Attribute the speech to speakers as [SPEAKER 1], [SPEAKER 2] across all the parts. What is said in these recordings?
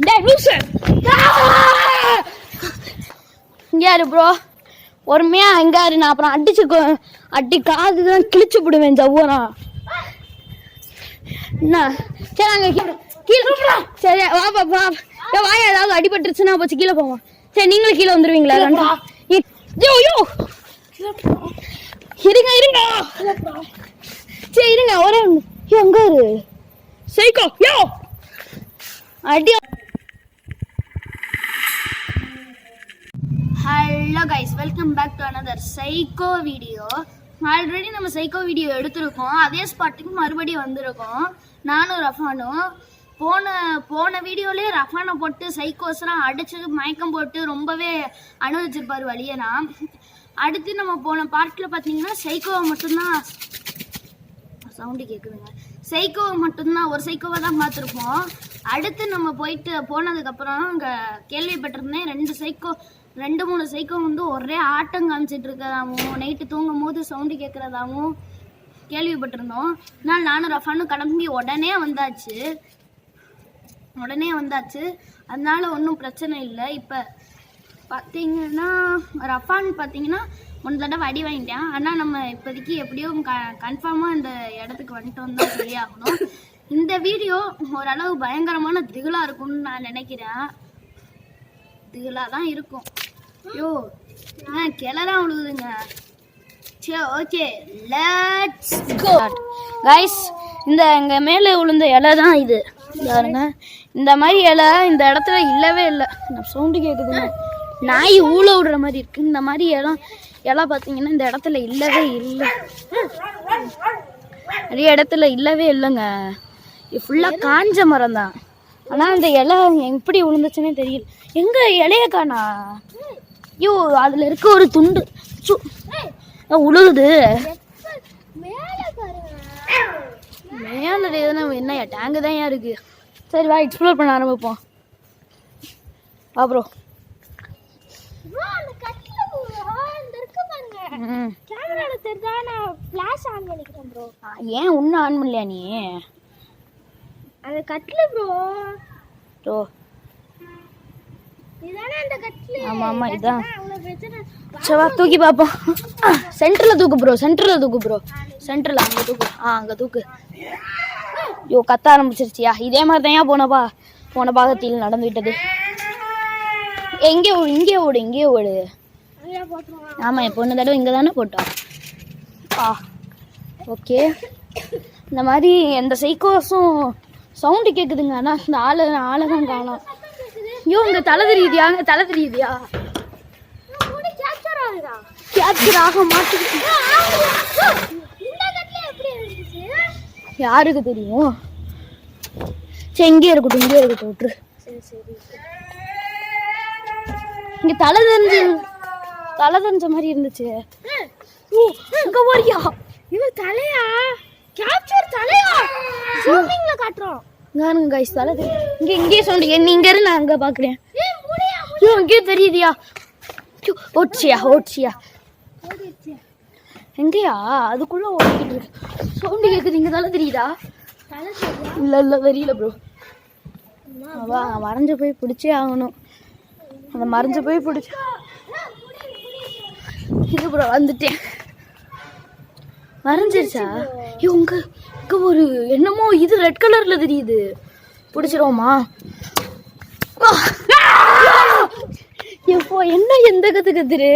[SPEAKER 1] டேய் லூசு இங்க யாரு ப்ரோ பொறுமையா இங்க யாரு நான் அப்புறம் அடி காது தான் கிழிச்சு விடுவேன் ஜவ்வரா என்ன சரி அங்க கீழே சரி வா வா வாயா ஏதாவது அடிபட்டுருச்சுன்னா போச்சு கீழே போவோம் சரி நீங்களும் கீழே வந்துருவீங்களா இருங்க சரி இருங்க ஒரே எங்க இரு சைக்கோ யோ அடி hello guys welcome back to another psycho video already நம்ம சைக்கோ வீடியோ எடுத்திருக்கோம் அதே ஸ்பாட்டுக்கு மறுபடியும் வந்திருக்கோம் நானும் ரஃபானும் போன வீடியோலேயே ரஃபானை போட்டு சைக்கோஸ்லாம் அடிச்சு மயக்கம் போட்டு ரொம்பவே அனுபவிச்சிருப்பார் வழியனா அடுத்து நம்ம போன பார்ட்டில் பார்த்தீங்கன்னா சைக்கோவை மட்டும்தான் சவுண்டு கேட்குதுங்க சைக்கோவை மட்டும்தான் ஒரு சைக்கோவை தான் பார்த்துருப்போம் அடுத்து நம்ம போனதுக்கப்புறம் அங்கே கேள்விப்பட்டிருந்தேன் 2-3 சைக்கோ வந்து ஒரே ஆட்டம் காமிச்சிட்டு இருக்கிறதாகவும் நைட்டு தூங்கும் போது சவுண்டு கேட்குறதாகவும் கேள்விப்பட்டிருந்தோம் அதனால் நானும் ரஃபானும் கிளம்பி உடனே வந்தாச்சு அதனால ஒன்றும் பிரச்சனை இல்லை இப்போ பார்த்தீங்கன்னா ரஃபான் பார்த்தீங்கன்னா 1 தடவை அடி வாங்கிட்டேன் ஆனால் நம்ம இப்போதைக்கு எப்படியும் கன்ஃபார்மாக இந்த இடத்துக்கு வந்துட்டோம் தான் சொல்லி ஆகணும் இந்த வீடியோ ஓரளவு பயங்கரமான திகிலாக இருக்கும்னு நான் நினைக்கிறேன் திகிலாக தான் இருக்கும் ஐயோ கிளறான் விழுகுதுங்க சரி ஓகே லெட்ஸ் கோ கைஸ் எங்கள் மேலே விழுந்த இலை தான் இது பாருங்க இந்த மாதிரி இலை இந்த இடத்துல இல்லவே இல்லை நான் சவுண்டு கேட்குதுங்க நாய் ஊழ விடுற மாதிரி இருக்குது இந்த மாதிரி இலை பார்த்தீங்கன்னா இந்த இடத்துல இல்லவே இல்லை நிறைய இடத்துல இல்லவே இல்லைங்க இது ஃபுல்லாக காஞ்ச மரம் தான் ஆனால் அந்த இலை எப்படி விழுந்துச்சுன்னே தெரியல எங்கே இலைய காணா ஐயோ அதில் இருக்க ஒரு துண்டு உழுகுது மேலே எதுனா என்ன டேங்கு தான் இருக்கு சரி வா எக்ஸ்ப்ளோர் பண்ண ஆரம்பிப்போம் அப்புறம் ஏன் ஒன்னும் ஆன் பண்ணலையா நீ
[SPEAKER 2] அந்த கட்ல ப்ரோ இதானே அந்த கட்ல
[SPEAKER 1] ஆமா இதான் சவா தூக்கி பாப்போம் சென்டர்ல தூக்கு ப்ரோ சென்டர்ல அங்க தூக்கு யோ கத்த ஆரம்பிச்சிருச்சியா இதே மாதிரி தான் போன பாகத்தில் நடந்து விட்டது இங்கே ஓடு ஆமா பொண்ணு தடவை இங்க தானே போட்டோம் ஓகே இந்த மாதிரி எந்த சைக்கோஸும் சவுண்டு கேட்குதுங்க ஆனால் இந்த ஆளை தான் காணோம் ஐயோ இங்கே தலை தெரியுதியா கேப்சர் ஆக மாட்டேங்குது யாருக்கு தெரியும் சரி இங்கே இருக்கட்டும் விட்டுரு இங்கே தலை தெரிஞ்ச மாதிரி இருந்துச்சு இங்க போறியா
[SPEAKER 2] இது தலையா கேப்சர் தலையா ஜூமிங்ல காட்றோம்
[SPEAKER 1] நானுங்க गाइस தலை இங்கே சவுண்ட் நீங்க இரு நான் அங்க பாக்குறேன் ஐயோ இங்கே தெரியுதியா ஓட்சியா எங்கயா அதுக்குள்ள ஓடிக்கிட்டு இருக்கு சவுண்ட் கேக்குது இங்க தலை தெரியுதா இல்ல தெரியல ப்ரோ வா மறைஞ்சு போய் பிடிச்சே ஆகணும் அந்த மறைஞ்சு போய் பிடிச்சி இது ப்ரோ வந்துட்டேன் மறைஞ்சிருச்சா இங்க ஒரு என்னமோ இது ரெட் கலர்ல தெரியுது பிடிச்சிருவோமா இப்போ என்ன எந்த கத்துரு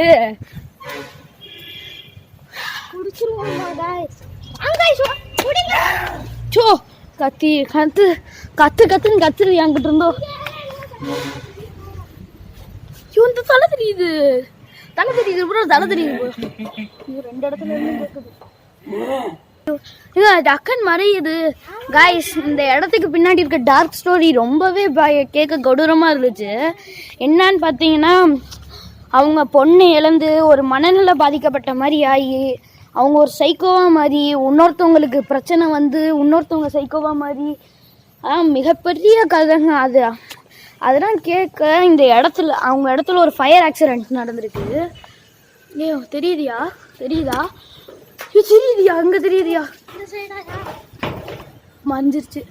[SPEAKER 1] கத்துன்னு கத்துரு என்கிட்ட இருந்தோ இந்த தலை தெரியுது ப்ரோ தலை தெரியுது ப்ரோ 2 இடத்துல இருந்து கேக்குது டக்குன்னு மறையுது காய்ஸ் இந்த இடத்துக்கு பின்னாடி இருக்க டார்க் ஸ்டோரி ரொம்பவே கேட்க கொடூரமாக இருந்துச்சு என்னன்னு பார்த்தீங்கன்னா அவங்க பொண்ணு இழந்து ஒரு மனநல பாதிக்கப்பட்ட மாதிரி ஆகி அவங்க ஒரு சைக்கோவாக மாதிரி இன்னொருத்தவங்களுக்கு பிரச்சனை வந்து இன்னொருத்தவங்க சைக்கோவாக மாதிரி மிகப்பெரிய கதைங்க அதெல்லாம் கேட்க இந்த அவங்க இடத்துல ஒரு ஃபயர் ஆக்சிடென்ட் நடந்திருக்கு தெரியுதா அங்க தெரியுதியா மறைஞ்சிருச்சு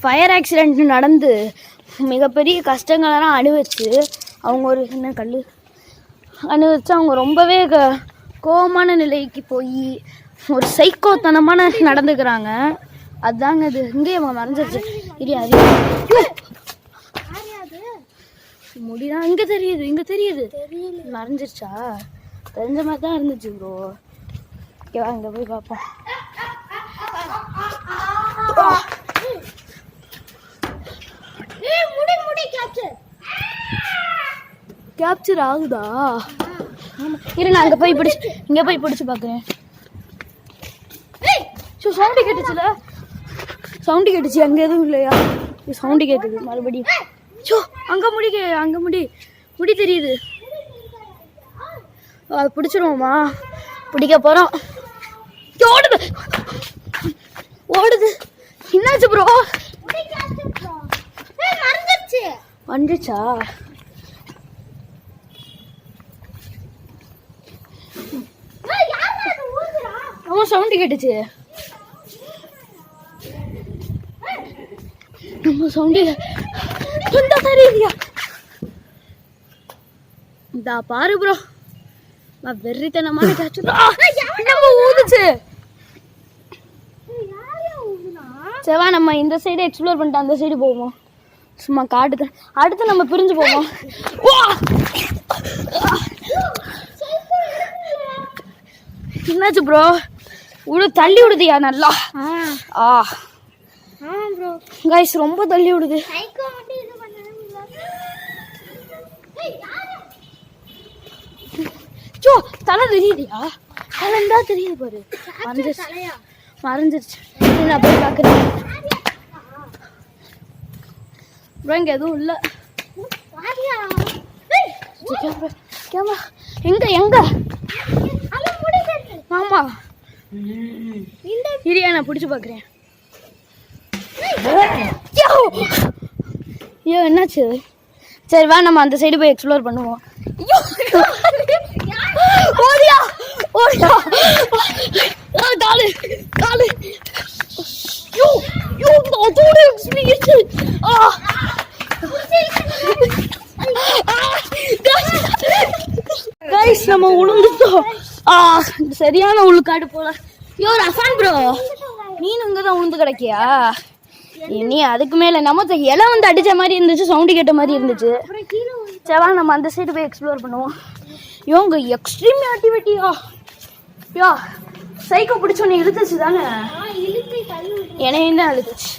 [SPEAKER 1] ஃபயர் ஆக்சிடெண்ட் நடந்து மிகப்பெரிய கஷ்டங்களெல்லாம் அனுபவிச்சு அவங்க ஒரு என்ன கல் அனுபவிச்சு அவங்க ரொம்பவே கோபமான நிலைக்கு போய் ஒரு சைக்கோத்தனமான நடந்துக்கிறாங்க. அதுதாங்க இது. இங்கே அவங்க மறைஞ்சிருச்சு. முடிதான் இங்கே தெரியுது மறைஞ்சிருச்சா? தெரிஞ்ச மாதிரி தான் இருந்துச்சு ப்ரோ. ஓகேவா, இங்கே போய் பார்ப்போம். கேப்சர் ஆகுதா? இரு, நான் அங்கே போய் பிடிச்சு பார்க்குறேன். சவுண்டு கேட்டுச்சு. அங்கே எதுவும் இல்லையா? சவுண்டு கேட்டுது மறுபடியும். அங்கே முடி தெரியுது. அது பிடிச்சிருவோமா? பிடிக்க போகிறோம். ஓடுது. என்னாச்சு ப்ரோ? வந்துச்சா? ஆமா, சவுண்டு கேட்டுச்சு. நம்ம சவுண்டு தெரியுதியா? இதா பாரு ப்ரோ, வெறித்தனமான நம்ம ஊதுச்சு. செவா, நம்ம இந்த சைடு எக்ஸ்ப்ளோர் பண்ணிட்டு அந்த சைடு போவோம். சும்மா காட்டுது. அடுத்து நம்ம பிரிஞ்சு போவோம். என்னாச்சு ப்ரோ? தள்ளி விடுதியா நல்லா? கைஸ், ரொம்ப தள்ளி விடுது. தலை தெரியுதியா? தலைந்தா தெரியுது பாரு. மறைஞ்சிருச்சு. நான் போய் பார்க்குறேன் ப்ரோ. இங்கே எதுவும் இல்லை. கேமரா எங்க? ஆமா, இரியா, நான் பிடிச்சி பார்க்குறேன். ஐயோ, என்னாச்சு? சரி வா, நம்ம அந்த சைடு போய் எக்ஸ்ப்ளோர் பண்ணுவோம். ஓடியா காலு. கைஸ், நம்ம உளுந்துட்டோம். சரியான உள்காடு போல. ரஃபான் ப்ரோ, நீனும் இங்கதான் உளுந்து கிடைக்கியா? நீ அதுக்கு மேல நம்ம இலை வந்து அடிச்ச மாதிரி இருந்துச்சு, சவுண்டு கேட்ட மாதிரி இருந்துச்சு. செவா, நம்ம அந்த சைடு போய் எக்ஸ்ப்ளோர் பண்ணுவோம். இவங்க எக்ஸ்ட்ரீம் ஆக்டிவிட்டியா? சைக்கோ பிடிச்சோன்னு இழுத்துச்சு தானே? என்னையும் தான் இழுத்துச்சு.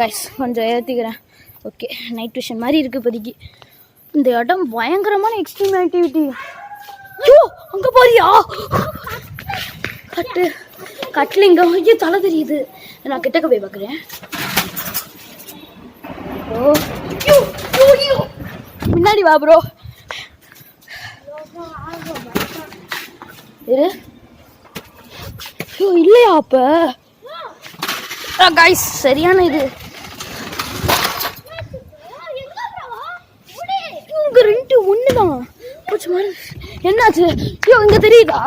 [SPEAKER 1] கைஸ், கொஞ்சம் ஏற்றிக்கிறேன். ஓகே, நைட் விஷன் மாதிரி இருக்கு இப்போதைக்கு. இந்த இடம் பயங்கரமான எக்ஸ்ட்ரீம் ஆக்டிவிட்டி. அங்க போறியா? கட்டில் இங்க ஐயோ, தலை தெரியுது. நான் கிட்டக்க போய் பார்க்குறேன். முன்னாடி வா ப்ரோ. இல்லையா அப்ப? கைஸ், சரியான இது. இங்க ரெண்டு ஒண்ணுதான். என்னாச்சு? இங்க தெரியுதா?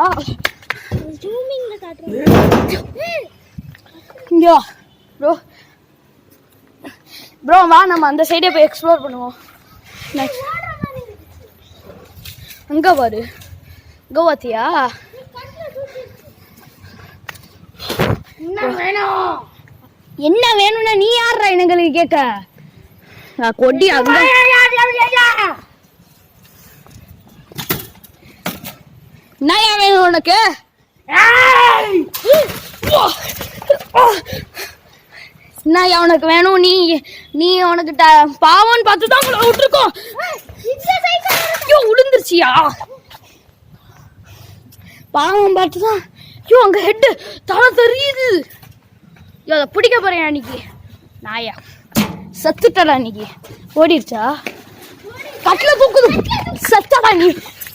[SPEAKER 1] ப்ரோ வா, நம்ம அந்த சைடே போய் எக்ஸ்ப்ளோர் பண்ணுவோம். அங்க பாரு, கோவாத்தியா? என்ன வேணும்னா நீ யாரா எங்களுக்கு கேட்க? கொடி அங்க என்னயா வேணும் உனக்கு? என்னயா உனக்கு வேணும்? நீ உனக்கு பாவம்னு பார்த்து தான் உங்களை விட்டுருக்கோம். விழுந்துருச்சியா? பாவம் பார்த்துதான். அங்க ஹெட் தலை தெரியுது. அதை பிடிக்க போறேன் அன்னைக்கு. நாயா சத்துட்டடா அன்னைக்கு. ஓடிடுச்சா? கட்டில தூக்குது. சத்தடா நீ.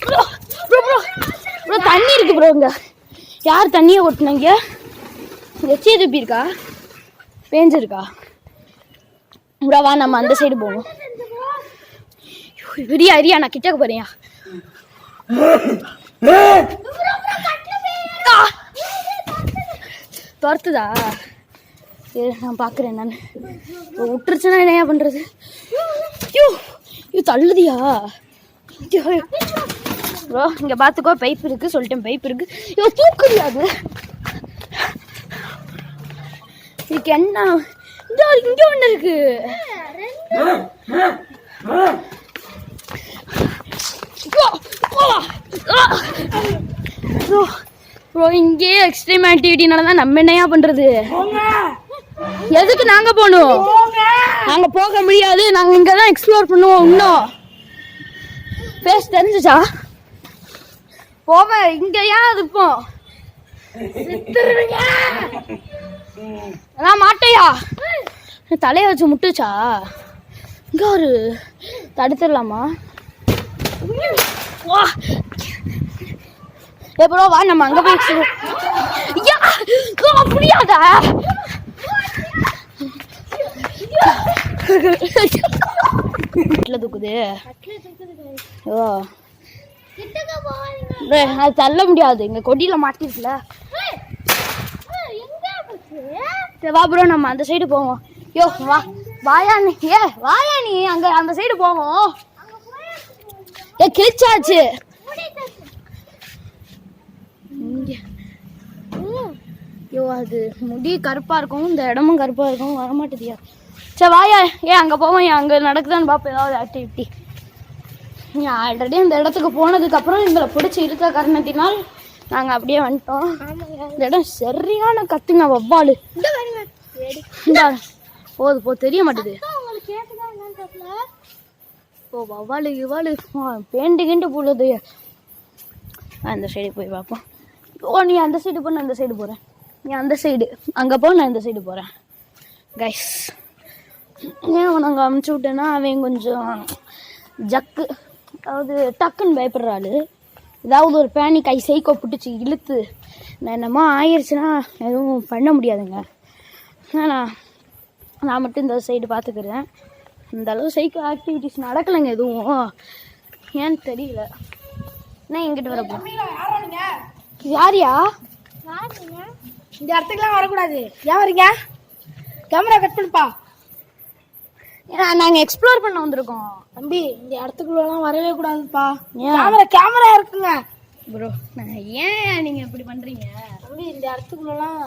[SPEAKER 1] ப்ரோ தண்ணி இருக்கு ப்ரோ. இங்க யார் தண்ணியை ஓட்டுனாங்க? எச்சிய துப்பி இருக்கா? பேஞ்சிருக்கா? ப்ரோ வா, நம்ம அந்த சைடு போவோம். இரியா நான் கிட்டக்க போறேன். துரத்துதா? நான் பார்க்குறேன். நான் விட்டுருச்சுன்னா என்னையா பண்ணுறது? ஐயோ இது தள்ளுதியா ப்ரோ? இங்கே பார்த்துக்கோ, பைப் இருக்குது சொல்லிட்டேன், பைப் இருக்குது. ஐயோ தூக்குதியா அது? இதுக்கு என்ன? இங்கே ஒன்று இருக்கு. ப்ரோ இங்கே எக்ஸ்ட்ரீம் ஆக்டிவிட்டினால தான் நம்ம என்னையா பண்ணுறது? எதுக்கு நாங்கள் போகணும்? நாங்கள் போக முடியாது, நாங்கள் இங்கே தான் எக்ஸ்ப்ளோர் பண்ணுவோம். இன்னும் ஃபேஸ் தெரிஞ்சிச்சா? போக இங்கேயா இருப்போம். நான் மாட்டையா? தலையை வச்சு முட்டுச்சா? இங்கே ஒரு தடுத்துடலாமா? வா எப்போ வா, நம்ம அங்கே போய் முடியாதா? வீட்டில் தூக்குது. ஓ அது தள்ள முடியாது, இங்கே கொடியில் மாட்டிருக்குல. சரி வா ப்ரோ, நம்ம அந்த சைடு போவோம். யோ வா, வாயா நீ. வாயா நீ, அங்கே அந்த சைடு போவோம். கிழிச்சாச்சு. ஐயோ அது முடி கருப்பா இருக்கும், இந்த இடமும் கருப்பா இருக்கும், வரமாட்டேதியா? சரி வாயா, அங்கே போவோம். அங்கே நடக்குதான்னு பார்ப்போம் ஏதாவது ஆக்டிவிட்டி. ஆல்ரெடி அந்த இடத்துக்கு போனதுக்கப்புறம் எங்களை பிடிச்சி இருக்க காரணத்தினால் நாங்கள் அப்படியே வந்துட்டோம். இந்த இடம் சரியான கத்துங்க, வவ்வாலு. போது தெரிய மாட்டேது. ஓ வவ்வாலு இவ்வாலு பேண்டு போடுது. அந்த சைடு போய் பார்ப்போம். ஓ நீ அந்த சைடு போ, நான் அந்த சைடு போகிறேன். நீ அந்த சைடு அங்கே போ, நான் இந்த சைடு போகிறேன். கைஸ் ஏன் நாங்கள் அமுச்சு விட்டேன்னா அவன் கொஞ்சம் ஜக்கு, அதாவது டக்குன்னு பயப்படுற ஆள். ஏதாவது ஒரு பேனி கை சைக்கோ பிடிச்சி இழுத்து நான் என்னமோ ஆயிடுச்சுன்னா எதுவும் பண்ண முடியாதுங்க. நான் மட்டும் இந்த சைடு பார்த்துக்கிறேன். இந்த அளவு சைக்கோ ஆக்டிவிட்டிஸ் நடக்கலைங்க எதுவும், ஏன்னு தெரியல. என்ன எங்கிட்ட வரப்போ? யாரியா?
[SPEAKER 2] இந்த இடத்துக்குலாம் வரக்கூடாது. ஏன் வரீங்க? கேமரா கட் பண்ணுப்பா.
[SPEAKER 1] நாங்கள் எக்ஸ்ப்ளோர் பண்ண வந்திருக்கோம்
[SPEAKER 2] தம்பி. இந்த இடத்துக்குள்ளலாம் வரவே கூடாதுப்பா.
[SPEAKER 1] கேமரா இருக்குங்க ப்ரோ. ஏன் நீங்கள் இப்படி பண்ணுறீங்க
[SPEAKER 2] தம்பி? இந்த இடத்துக்குள்ளலாம்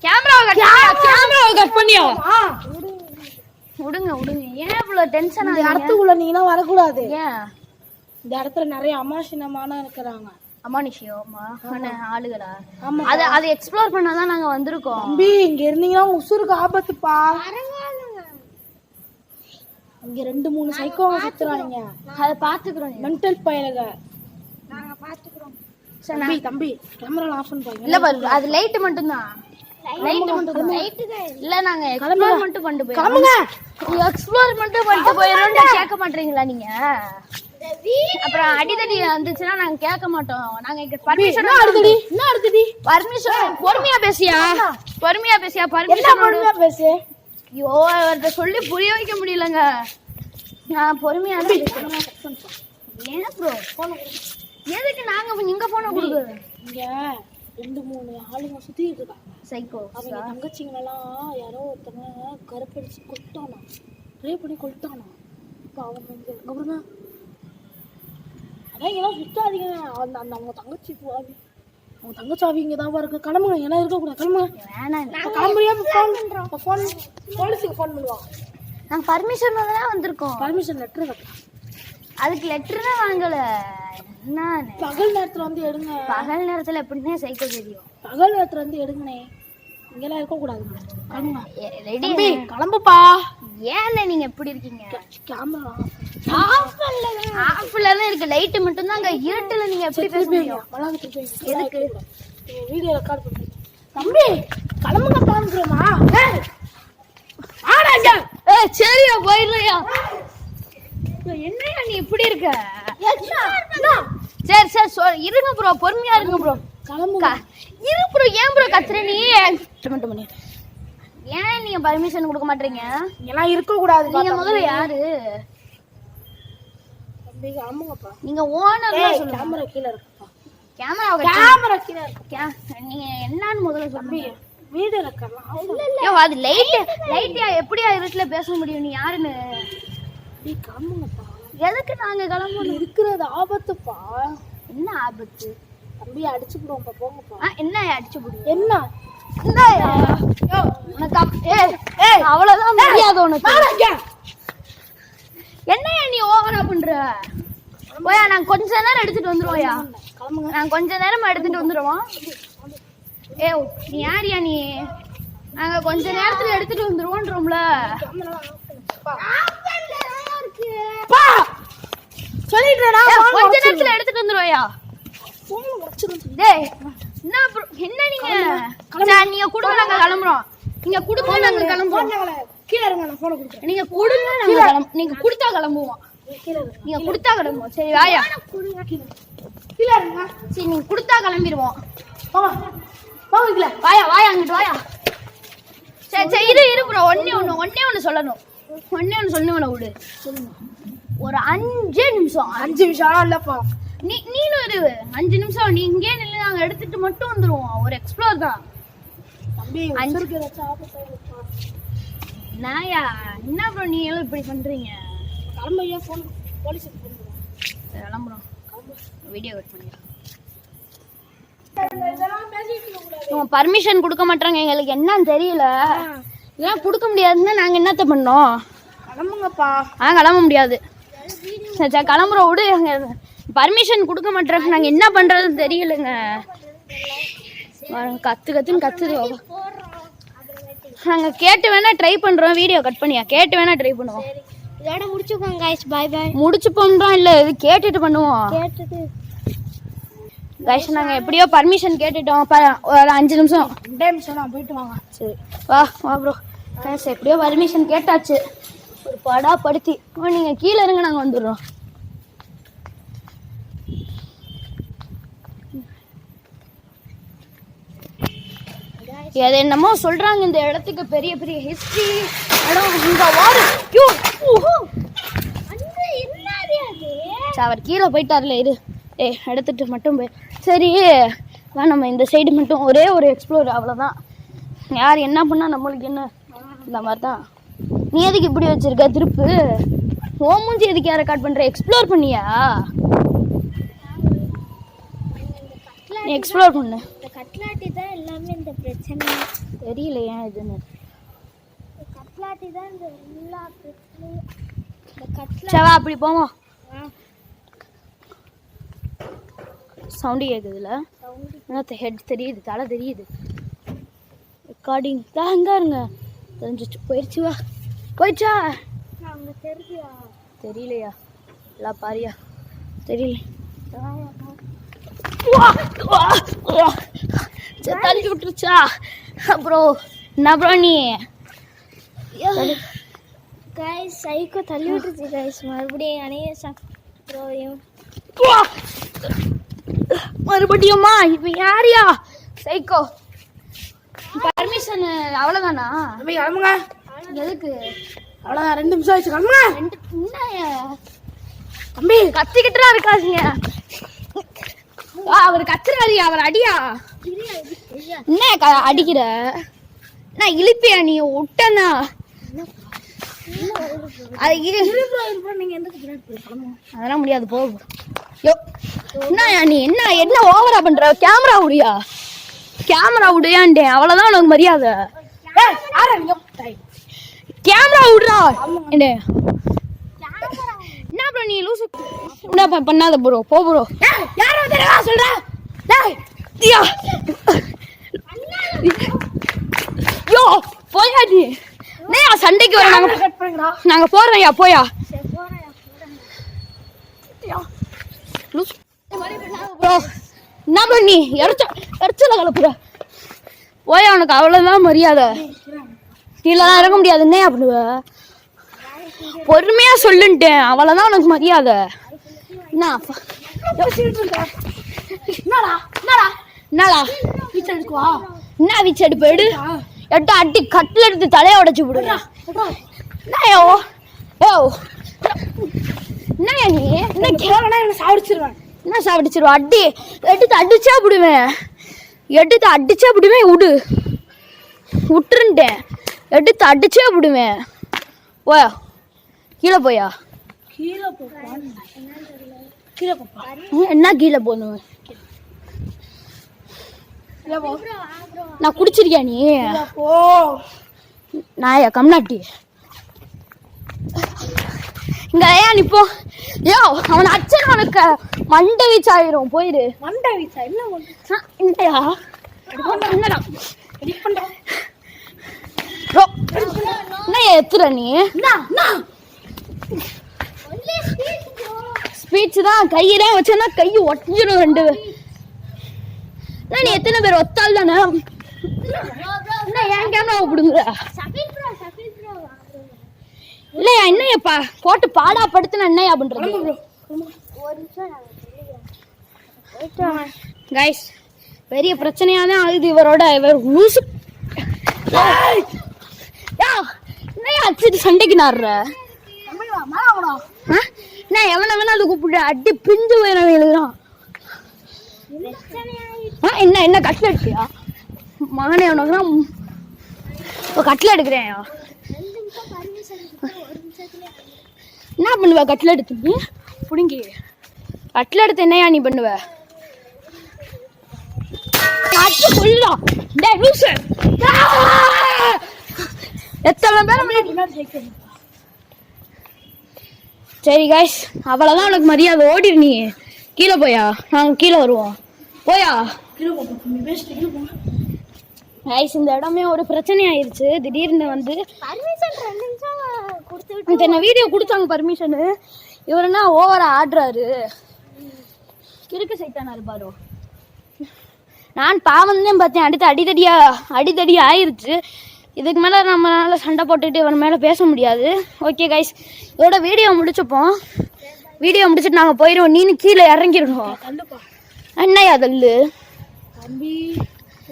[SPEAKER 1] கேமராவை கட் பண்ணியா? விடுங்க ஏன் இவ்வளோ டென்ஷன்?
[SPEAKER 2] இந்த இடத்துக்குள்ள நீங்களாம் வரக்கூடாது.
[SPEAKER 1] ஏன்?
[SPEAKER 2] இந்த இடத்துல நிறைய அமானுஷமான இருக்கிறாங்க.
[SPEAKER 1] அமானுஷியமா ஆளுகளா? அதை எக்ஸ்ப்ளோர் பண்ணாதான் நாங்க வந்திருக்கோம்.
[SPEAKER 2] தம்பி இங்க இருந்தீங்கன்னா உசுருக்கு ஆபத்துப்பா. இங்க 2-3 சைக்கோங்க சுத்துறாங்க.
[SPEAKER 1] அதை பாத்துக்கிறோம்.
[SPEAKER 2] மென்டல் பயலுங்க. நாங்க பாத்துக்கிறோம். சரி தம்பி கேமரா ஆஃப் பண்ணுங்க.
[SPEAKER 1] இல்ல பாரு, அது லைட் மட்டும் தான். லைட் மட்டும் இல்ல, நாங்க எக்ஸ்ப்ளோர் மட்டும் பண்ணிட்டு போய்
[SPEAKER 2] கிளம்புங்க.
[SPEAKER 1] எக்ஸ்ப்ளோர் மட்டும் பண்ணிட்டு போயிரோம்னு கேட்க மாட்டீங்களா நீங்க? அப்புறம் அடிதடி வந்துச்சுன்னா நாங்க கேட்க மாட்டோம். நாங்க பர்மிஷன் பர்மிஷன் பொறுமையா பேசியா பர்மிஷன்
[SPEAKER 2] பேசு.
[SPEAKER 1] ஐயோ அவர்கிட்ட சொல்லி புரிய வைக்க முடியலங்க. நான் பொறுமையா தான் பேசுறேன். ஏன் ப்ரோ எதுக்கு நாங்க இங்க போன கொடுக்குறது?
[SPEAKER 2] இங்க 2-3 ஆளுங்க சுத்தி இருக்காங்க
[SPEAKER 1] சைக்கோ.
[SPEAKER 2] அவங்க தங்கச்சிங்களெல்லாம் யாரோ ஒருத்தவங்க கருப்படிச்சு கொட்டானா, ரேப் பண்ணி கொட்டானா. இப்போ அவங்க இங்க அப்புறம் அதான் எல்லாம் சுத்தாதீங்க. அந்த அவங்க தங்கச்சி ஆவி, அவங்க தங்கச்சி ஆவி இங்கே தான் இருக்கு. கிளம்புங்க, எல்லாம் இருக்கக்கூடாது. கிளம்புங்க.
[SPEAKER 1] வேணாம்
[SPEAKER 2] ஃபோன் போலீஸுக்கு ஃபோன் பண்ணுவாங்க.
[SPEAKER 1] நாங்கள் பர்மிஷன் தான் வந்திருக்கோம்.
[SPEAKER 2] பர்மிஷன் லெட்டர் வைக்கலாம்.
[SPEAKER 1] அதுக்கு லெட்டர் தான் வாங்கலை. என்ன
[SPEAKER 2] பகல் நேரத்தில் வந்து எடுங்க.
[SPEAKER 1] பகல் நேரத்தில் எப்படின்னே சைக்கோ தெரியும்.
[SPEAKER 2] பகல் நேரத்தில் வந்து எடுங்கண்ணே, இங்கெல்லாம் இருக்கக்கூடாதுங்க. கிளம்புங்க.
[SPEAKER 1] ரெடி
[SPEAKER 2] கிளம்புப்பா.
[SPEAKER 1] ஏன்னு நீங்கள் எப்படி இருக்கீங்க?
[SPEAKER 2] கேமரா
[SPEAKER 1] ஆஃப்ல தான் இருக்கு, லைட்டு மட்டும் தான். அங்கே இருட்டில் நீங்கள் எப்படி பேசுவீங்க? எதுக்கு
[SPEAKER 2] வீடியோ ரெக்கார்ட் பண்ணுறீங்க? தம்பி கிளம்புங்க பாருக்குறோமா?
[SPEAKER 1] சரியா போயிடுறியா? என்னையா நீ இப்படி இருக்க? சரி இருங்க ப்ரோ, பொறுமையா இருங்க ப்ரோ.
[SPEAKER 2] கிளம்புங்க.
[SPEAKER 1] இரு ப்ரோ. ஏன் ப்ரோ கத்துற நீ? ஏன் நீங்க பர்மிஷன் கொடுக்க மாட்டீங்க?
[SPEAKER 2] எல்லாம் இருக்க கூடாது.
[SPEAKER 1] நீங்க முதல்ல யாரு?
[SPEAKER 2] தம்பி கிளம்புங்கப்பா.
[SPEAKER 1] நீங்க ஓனர் தான் சொல்லுங்க.
[SPEAKER 2] கேமரா கீழ இருக்குப்பா. கேமரா கீழே இருக்கு.
[SPEAKER 1] நீங்க என்னன்னு முதல்ல சொல்லுங்க.
[SPEAKER 2] வீடு இருக்கலாம்.
[SPEAKER 1] ஐயோ, அது லைட்டியா எப்படியா இருட்டுல பேச முடியும்? நீ யாருன்னு?
[SPEAKER 2] நீ கிளம்புங்கப்பா.
[SPEAKER 1] எதுக்கு நாங்க கிளம்பணும்?
[SPEAKER 2] இருக்கிறது ஆபத்துப்பா.
[SPEAKER 1] என்ன ஆபத்து?
[SPEAKER 2] தம்பி அடிச்சுக்கிடுவோம்ப்பா, போங்கப்பா.
[SPEAKER 1] என்ன அடிச்சு போடுங்க?
[SPEAKER 2] என்ன
[SPEAKER 1] அவ்வளவுதான் முடியாது உனக்கு. என்னையா நீ ஓவரா பண்ற? ஓயா நாங்க கொஞ்ச நேரம் எடுத்துட்டு வந்துருவோயா. நாங்க கொஞ்ச நேரமா எடுத்துட்டு வந்துருவோம். ஏ நீ யாரியா நீ? நாங்க கொஞ்ச நேரத்துல எடுத்துட்டு வந்துருவோன்றோம்ல.
[SPEAKER 2] சொல்லிட்டேனா?
[SPEAKER 1] கொஞ்ச நேரத்துல எடுத்துட்டு வந்துருவோயா. டேய் என்ன நீங்க? நீங்க குடுங்க, நாங்க கிளம்புறோம். நீங்க குடுங்க, நாங்க கிளம்புறோம்.
[SPEAKER 2] கீழ இருங்க, நான் போன் கொடுக்குறேன்.
[SPEAKER 1] நீங்க குடுங்க, நாங்க கிளம்புவோம். நீங்க குடுத்தா கிளம்புவோம். நீங்க குடுத்தா கிளம்புவோம். சரி வாயா.
[SPEAKER 2] கீழ இருங்க.
[SPEAKER 1] சரி நீங்க குடுத்தா கிளம்பிடுவோம்.
[SPEAKER 2] போங்க.
[SPEAKER 1] வாயா வாயா அங்கிட்டு வாயா. சரி சரி இரு ப்ரோ. ஒன்னே ஒண்ணு சொல்லணும். சொல்லணும் விடு. ஒரு 5 நிமிஷம்.
[SPEAKER 2] 5 நிமிஷம் இல்லப்பா.
[SPEAKER 1] நீனும் இரு. 5 நிமிஷம் நீ இங்கே நில்லு. நாங்க எடுத்துட்டு மட்டும் வந்துருவோம். ஒரு எக்ஸ்ப்ளோர் தான்.
[SPEAKER 2] தம்பி
[SPEAKER 1] நாயா என்ன ப்ரோ நீ எல்லாம் இப்படி பண்றீங்க?
[SPEAKER 2] கிளம்பையா, போன் போலீஸ்
[SPEAKER 1] கிளம்புறோம். வீடியோ கட் பண்ணிடுறோம். இவங்க பர்மிஷன் கொடுக்க மாட்டாங்க. எங்களுக்கு என்னன்னு தெரியல. இதெல்லாம் கொடுக்க முடியாதுன்னா நாங்க என்னத்த பண்ணோம்?
[SPEAKER 2] கிளம்புங்கப்பா.
[SPEAKER 1] கிளம்ப முடியாது. சரி கிளம்புறோம் விடு. பர்மிஷன் கொடுக்க மாட்டாங்க. நாங்க என்ன பண்றதுன்னு தெரியலங்க. கத்துன்னு கத்துது. நாங்க கேட்டு வேணா ட்ரை பண்றோம். வீடியோ கட் பண்ணியா கேட்டு வேணா ட்ரை பண்ணுவோம்.
[SPEAKER 2] இதோட முடிச்சுக்கோங்க गाइस. By by.
[SPEAKER 1] முடிச்சு போன்றோம் இல்ல, இது கேட்டுட்டு பண்ணுவோம்.
[SPEAKER 2] கேட்டுட்டு
[SPEAKER 1] गाइस நாங்க எப்படியோ பர்மிஷன் கேட்டுட்டோம். ஒரு 5 நிமிஷம்.
[SPEAKER 2] 2 நிமிஷம் நான் போயிட்டு வாங்க.
[SPEAKER 1] சரி வா ப்ரோ. गाइस எப்படியோ பர்மிஷன் கேட்டாச்சு. ஒரு படா படுத்தி நீங்க கீழ இருங்க, நாங்க வந்துடுறோம். அது என்னமோ சொல்றாங்க இந்த இடத்துக்கு பெரிய பெரிய ஹிஸ்டரி இடம். இங்க வாரு. அவர் கீழே போயிட்டார்ல. இரு எடுத்துட்டு மட்டும் போய். சரி வா நம்ம இந்த சைடு மட்டும் ஒரே ஒரு எக்ஸ்ப்ளோர், அவ்வளோதான். யார் என்ன பண்ணா நம்மளுக்கு என்ன? இந்த மாதிரி தான். நீ எதுக்கு இப்படி வச்சிருக்க திருப்பு? ஓ மூஞ்சி எதுக்கு யாரை ரெக்கார்ட் பண்ற? எக்ஸ்ப்ளோர் பண்ணியா? நீ எக்ஸ்ப்ளோர் பண்ணு.
[SPEAKER 2] இந்த கட்லாட்டி தான் எல்லாமே இந்த பிரச்சனை.
[SPEAKER 1] தெரியல ஏன் இதுன்னு.
[SPEAKER 2] கட்லாட்டி தான் இந்த எல்லா பிரச்சனையும். இந்த கட்லா
[SPEAKER 1] சவா அப்படி போவோம். சவுண்டு கேட்குதுல. ஹெட் தெரியுது, தலை தெரியுது. ரெக்கார்டிங் தான் அங்கே இருங்க. தெரிஞ்சிச்சு. போயிடுச்சு. வா போயிடுச்சா?
[SPEAKER 2] அவங்க தெரியா?
[SPEAKER 1] தெரியலையா? எல்லாம் பாரியா? தெரியல. தள்ளி விட்டுருச்சா? அப்புறம் என்ன ப்ரோ நீ?
[SPEAKER 2] गाइस சைக்கோ தள்ளி விட்டுருச்சு गाइस. மறுபடியும் அணைய ப்ரோயும்
[SPEAKER 1] மறுபடியுமா? இப்போ யாரியா சைக்கோ? பர்மிஷன் அவ்வளோதானா?
[SPEAKER 2] கிளம்புங்க.
[SPEAKER 1] எதுக்கு?
[SPEAKER 2] அவ்வளோதான். 2 நிமிஷம் ஆயிடுச்சு. கிளம்புங்க.
[SPEAKER 1] என்ன
[SPEAKER 2] தம்பி
[SPEAKER 1] கத்திக்கிட்டுலாம் இருக்காதீங்க. அவர் கத்துறாரு. அவர் அடியா? என்ன அடிக்கிற? நான் இழுப்பியா? நீ விட்டனா? அதெல்லாம் முடியாது. போ. என்ன நீ என்ன ஓவரா பண்ற? கேமரா விடியா? கேமரா விடியான்ட்டேன். அவ்வளவுதான் உனக்கு மரியாதை. கேமரா விடுறா. என்ன ப்ரோ நீ லூசு என்ன பண்ணாத ப்ரோ. போ ப்ரோ. சொல்ற யோ போயா நீ? சண்டைக்கு வர நாங்க போறோம்யா. போயா ப்ரோ. என்ன ப்ரோ நீ எரிச்சல கலப்புற? போயா, உனக்கு அவ்வளவுதான் மரியாதை. கீழலாம் இறங்க முடியாது. என்ன பண்ணுவ? பொறுமையா சொல்லுன்ட்டேன். அவ்வளவுதான் உனக்கு மரியாதை. என்னடா என்ன வீச்சு எடுப்பு? எடு எட்ட அட்டி கட்டில் எடுத்து தலையை உடைச்சு விடுங்க. என்னையா நீ? என்ன சாப்பிடுச்சிருவேன். என்ன சாப்பிடுச்சிருவா அடி எடுத்து அடிச்சா விடுவேன் விடு விட்டுருன்ட்டேன் எடுத்து அடிச்சே விடுவேன் போயா கீழே போயா
[SPEAKER 2] கீழே போப்பா
[SPEAKER 1] என்ன கீழே போகணும் நான் குடிச்சிருக்கியா நீ
[SPEAKER 2] போ
[SPEAKER 1] நாயா கம்நாட்டி இங்க ஏன் நிப்போ யோ அவன் அச்சன் அவனுக்கு மண்டை வீச்சு ஆயிரும் போயிரு
[SPEAKER 2] மண்டை வீச்சா என்ன
[SPEAKER 1] இல்லையா என்னடா என்ன எத்துற நீ ஸ்பீச் தான் கையெல்லாம் வச்சேன்னா கை ஒட்டிஞ்சிடும் ரெண்டு நீ எத்தனை பேர் ஒத்தால் தானே ஏன் கேமரா பிடுங்குற இல்லையா என்னையப்பா போட்டு பாடா படுத்துனா என்னையா பண்றது கைஸ் பெரிய பிரச்சனையா தான் ஆகுது இவர் லூசு என்னையா அடிச்சுட்டு சண்டைக்கு நாடுற நான் எவனை வேணா அது கூப்பிட்டு அடி பிஞ்சு போயிடும் எழுதுறான் என்ன கட்டில் எடுத்தியா மகனே உனக்கு கட்டில் எடுக்கிறேன் என்ன பண்ணுவ கட்டில் எடுத்து நீ புடுங்கி கட்டில் எடுத்து என்னையா நீ பண்ணுவ சொல்லுதான் எத்தனை பேர் சரி காய்ஸ் அவ்வளோதான் உனக்கு மரியாதை ஓடிடு நீ கீழே போயா நாங்கள் கீழே வருவோம் போயா காய்ஸ் இந்த இடமே ஒரு பிரச்சனை ஆயிடுச்சு திடீர்னு வந்து என்ன வீடியோ கொடுத்தாங்க பர்மிஷனு இவர் என்ன ஓவரா ஆடுறாரு கிறுக்கு சைத்தானாரு பாரு நான் பாவம் தான் பார்த்தேன் அடித்தடி ஆயிடுச்சு இதுக்கு மேலே நம்மளால சண்டை போட்டுட்டு இவன் மேலே பேச முடியாது ஓகே கைஸ் இதோட வீடியோ முடிச்சுப்போம் வீடியோ முடிச்சுட்டு நாங்கள் போயிடுவோம் நீனு கீழே இறங்கிடணும் என்னையா தள்ளு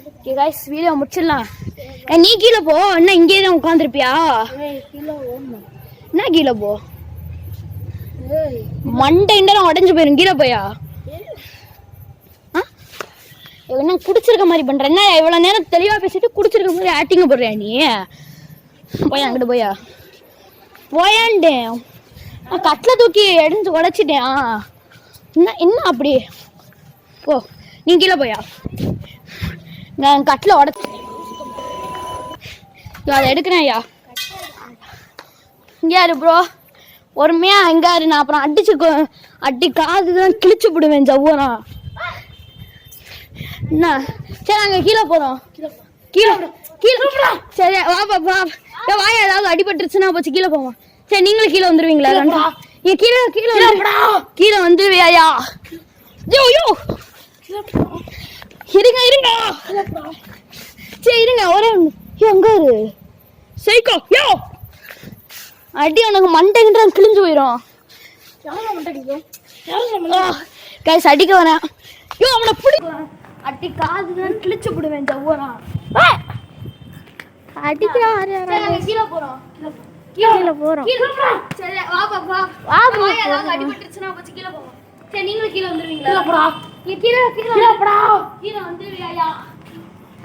[SPEAKER 1] ஓகே கைஸ் வீடியோ முடிச்சிடலாம் நீ கீழே போ என்ன இங்கே தான் உட்காந்துருப்பியா என்ன கீழே போ மண்டை இண்டெல்லாம் உடஞ்சு போயிடும் கீழே போயா என்ன குடிச்சிருக்க மாதிரி பண்ற என்ன இவ்வளவு நேரம் தெளிவா பேசிட்டு குடிச்சிருக்க மாதிரி ஆக்டிங் போடுறியா நீ போயா அங்கிட்டு போயா போயாண்டேன் நான் கட்டில தூக்கி எடுத்து உடைச்சிட்டேன் என்ன அப்படி ஓ நீ கீழே போயா நான் கட்டில உடச்சிட்டேன் அதை எடுக்கிறேன் ஐயா இங்கே யாரு ப்ரோ பொறுமையா இங்க யாரு நான் அப்புறம் அடி காதுதான் கிழிச்சு விடுவேன் ஜவ்வனா என்ன சரி நாங்க கீழே போறோம் கீழே சரி வா வாயா ஏதாவது அடிபட்டுருச்சுன்னா போச்சு கீழே போவோம் சரி நீங்களும் கீழே வந்துருவீங்களா கீழே வந்துருவியா யோ இருங்க சரி இருங்க ஒரே எங்க இரு சைக்கோ யோ அடி உனக்கு மண்டைன்ற கிழிஞ்சு போயிடும் கைஸ் அடிக்க வரேன் யோ அவனை பிடிக்கலாம் அடி காதுதான் கிழிச்சு விடுவேன் ஜவ்வனா அடிக்கிறான் கீழே போறோம் சரி வா அடிபட்டுச்சுன்னா போச்சு கீழே போவோம் சரி நீங்களும் கீழே வந்துருவீங்களா கீழே வந்துருவியா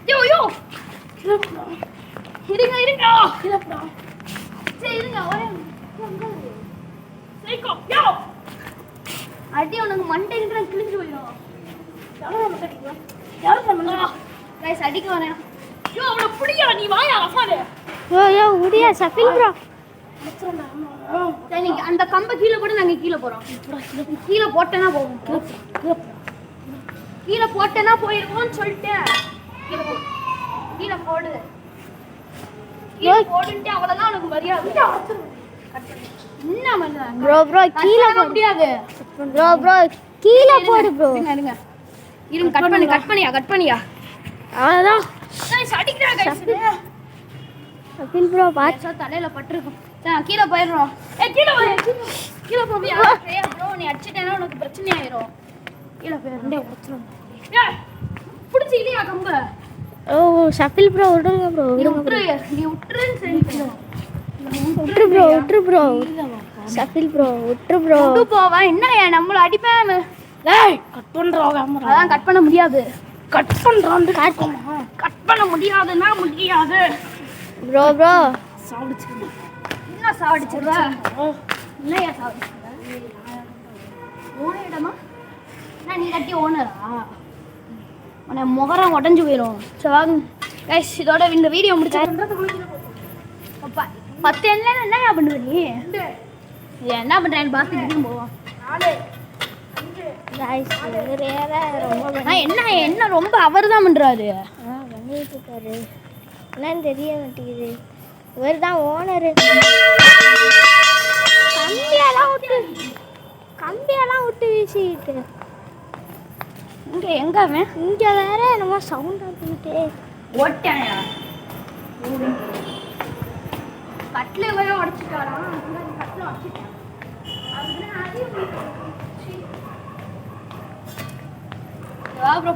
[SPEAKER 1] யோ இருங்க சரி இருங்க ஒரே சைக்கோ யோ அடி உனக்கு மண்டைன்ற கிழிஞ்சு போயிடும் கைஸ் அடிக்க வரேன் யோ அவனை புடியா நீ வாயா அஃபாரு யோ உடியா சஃபில் ப்ரோ சரி நீங்க அந்த கம்ப கீழே போட்டு நாங்க கீழே போறோம் கீழே போட்டேனா போவோம் கீழே போட்டேனா போயிடுவோம்னு சொல்லிட்டேன் கீழே போடு கீழே போடுன்ட்டு அவ்வளவுதான் உனக்கு மரியாதை என்ன பண்ண ப்ரோ கீழே போட முடியாது ப்ரோ கீழே போடு ப்ரோ இருங்க கட் பண்ணியா அவ்வளவுதான் அடிக்கிறா கைஸ் சஃபில் ப்ரோ பாச்சா தலையில பட்டிருக்கும் சரி கீழே போயிடுறோம் கீழே போவியா ப்ரோ நீ அடிச்சிட்டேன்னா உனக்கு பிரச்சனை ஆயிரும் கீழே போயிடுறேன் பிடிச்சி இல்லையா கம்ப ஓ சஃபில் ப்ரோ விடுங்க ப்ரோ நீ விட்டுரு ப்ரோ சஃபில் ப்ரோ விட்டுரு ப்ரோ போவா என்ன நம்மள அடிப்பேன்
[SPEAKER 2] டேய் கட் பண்றா கேமரா.
[SPEAKER 1] அதான் கட் பண்ண முடியாது.
[SPEAKER 2] கட் பண்றான்னு
[SPEAKER 1] கட் பண்ண முடியாதுன்னா முடியாது.
[SPEAKER 3] ப்ரோ ப்ரோ
[SPEAKER 2] சாப்பிடுச்சு.
[SPEAKER 1] என்ன சாவடிச்சிருவ? என்னையா சாவடிச்சிருவ? ஓன இடமா? நான் நீ கட்டி ஓனரா? உன்னை முகரம் உடஞ்சு போயிடும். சரி வாங்க கைஸ், இதோட இந்த வீடியோ முடிச்சு 10 என்னையா பண்ணுவ நீ? என்ன பண்றேன்னு பார்த்துக்கிட்டு போவோம்.
[SPEAKER 3] கைஸ் வேற ரொம்ப
[SPEAKER 1] என்ன ரொம்ப அவர் தான் பண்றாரு.
[SPEAKER 3] பண்ணிட்டு இருக்காரு. என்னன்னு தெரிய மாட்டேங்குது. இவர் தான் ஓனரு. கம்பியெல்லாம் விட்டு வீசிக்கிட்டு
[SPEAKER 1] எங்க அவன்?
[SPEAKER 3] இங்க வேற என்னமோ சவுண்ட் ஆகிட்டு
[SPEAKER 1] ஓட்டாயா கட்டில வேற உடச்சிட்டாராம். கட்டில உடச்சிட்டேன்.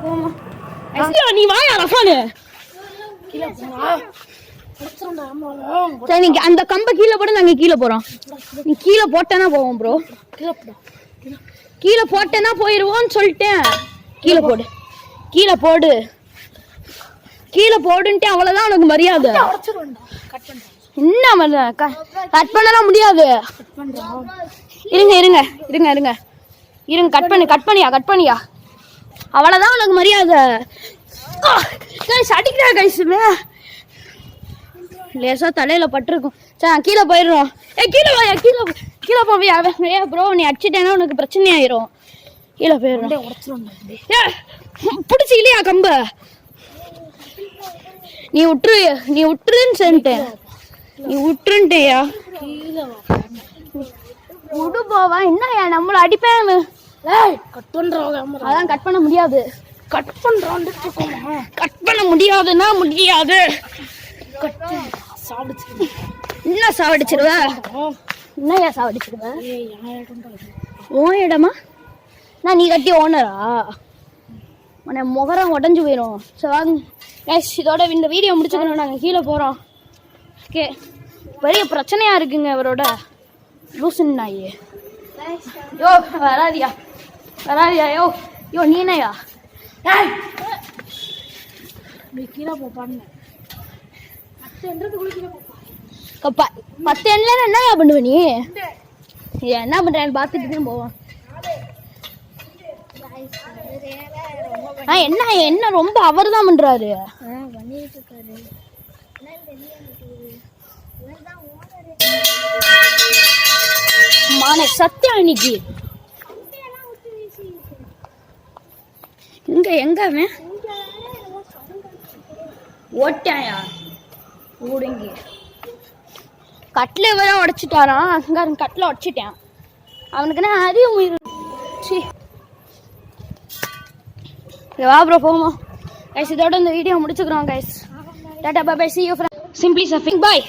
[SPEAKER 1] போமா நீ வாயா ரஃபானு. சரி நீங்க அந்த கம்பை கீழே போட, நாங்க கீழே போறோம். நீ கீழே போட்டேன்னா போவோம் ப்ரோ. கீழே போட்டேன்னா போயிருவோம்னு சொல்லிட்டேன். கீழே போடு, கீழே போடு, கீழே போடுன்ட்டு அவ்வளவுதான் உனக்கு மரியாதை. என்ன கட் பண்ணலாம் முடியாது. இருங்க இருங்க இருங்க இருங்க இருங்க கட் பண்ணியா அவ்வளவுதான் உனக்கு மரியாதை. அடிக்கிறா கைசுமே லேசா தலையில பட்டிருக்கும். சரி கீழே போயிடுறோம். கீழே வாயா, கீழே போவியா? ப்ரோ நீ அடிச்சிட்டேன்னா உனக்கு பிரச்சனை ஆயிரும். கீழே போயிடுறோம். பிடிச்சி இல்லையா கம்ப? நீ விட்டுருன்னு சொல்லிட்டேன். நீ விட்டுருன்ட்டேயா? விடு போவா. என்னயா நம்மள அடிப்பேன்.
[SPEAKER 2] கட் பண்றோம்.
[SPEAKER 1] அதான் கட் பண்ண முடியாது.
[SPEAKER 2] கட் பண்றோம்.
[SPEAKER 1] கட் பண்ண முடியாதுன்னா முடியாது.
[SPEAKER 2] சாப்பிடுச்சு.
[SPEAKER 1] என்ன சாவடிச்சிருவ? என்னையா சாவடிச்சிருவ? உன் இடமா? நான் நீ கட்டி ஓனரா? உன்னை முகரம் உடஞ்சு போயிடும். சரி வாங்க கைஸ், இதோட இந்த வீடியோ முடிச்சுக்கணும். நாங்கள் கீழே போகிறோம். ஓகே, பெரிய பிரச்சனையாக இருக்குங்க இவரோட. லூசுன்னு நாய். யோ வராதியா யோ நீனையா?
[SPEAKER 2] கீழே போப்பான்னு
[SPEAKER 1] 10 என்னையா பண்ணுவ நீ? என்ன பண்றேன்னு பார்த்துட்டு போவோம். என்ன ரொம்ப அவர் தான் பண்றாரு.
[SPEAKER 3] பண்ணிட்டு இருக்காரு.
[SPEAKER 1] மானே சத்தியம் இன்னைக்கு எங்க அவன் ஓட்டாயா? ஊடுங்கி கட்டில வேற உடச்சிட்டாரான். அங்க கட்டில உடச்சிட்டேன். அவனுக்குன்னா அறிவு முயல். வா ப்ரோ போமா கைஸ். இதோட இந்த வீடியோ முடிச்சுக்கிறோம் கைஸ். டாடா bye bye. see you from Simply Surfing. Bye.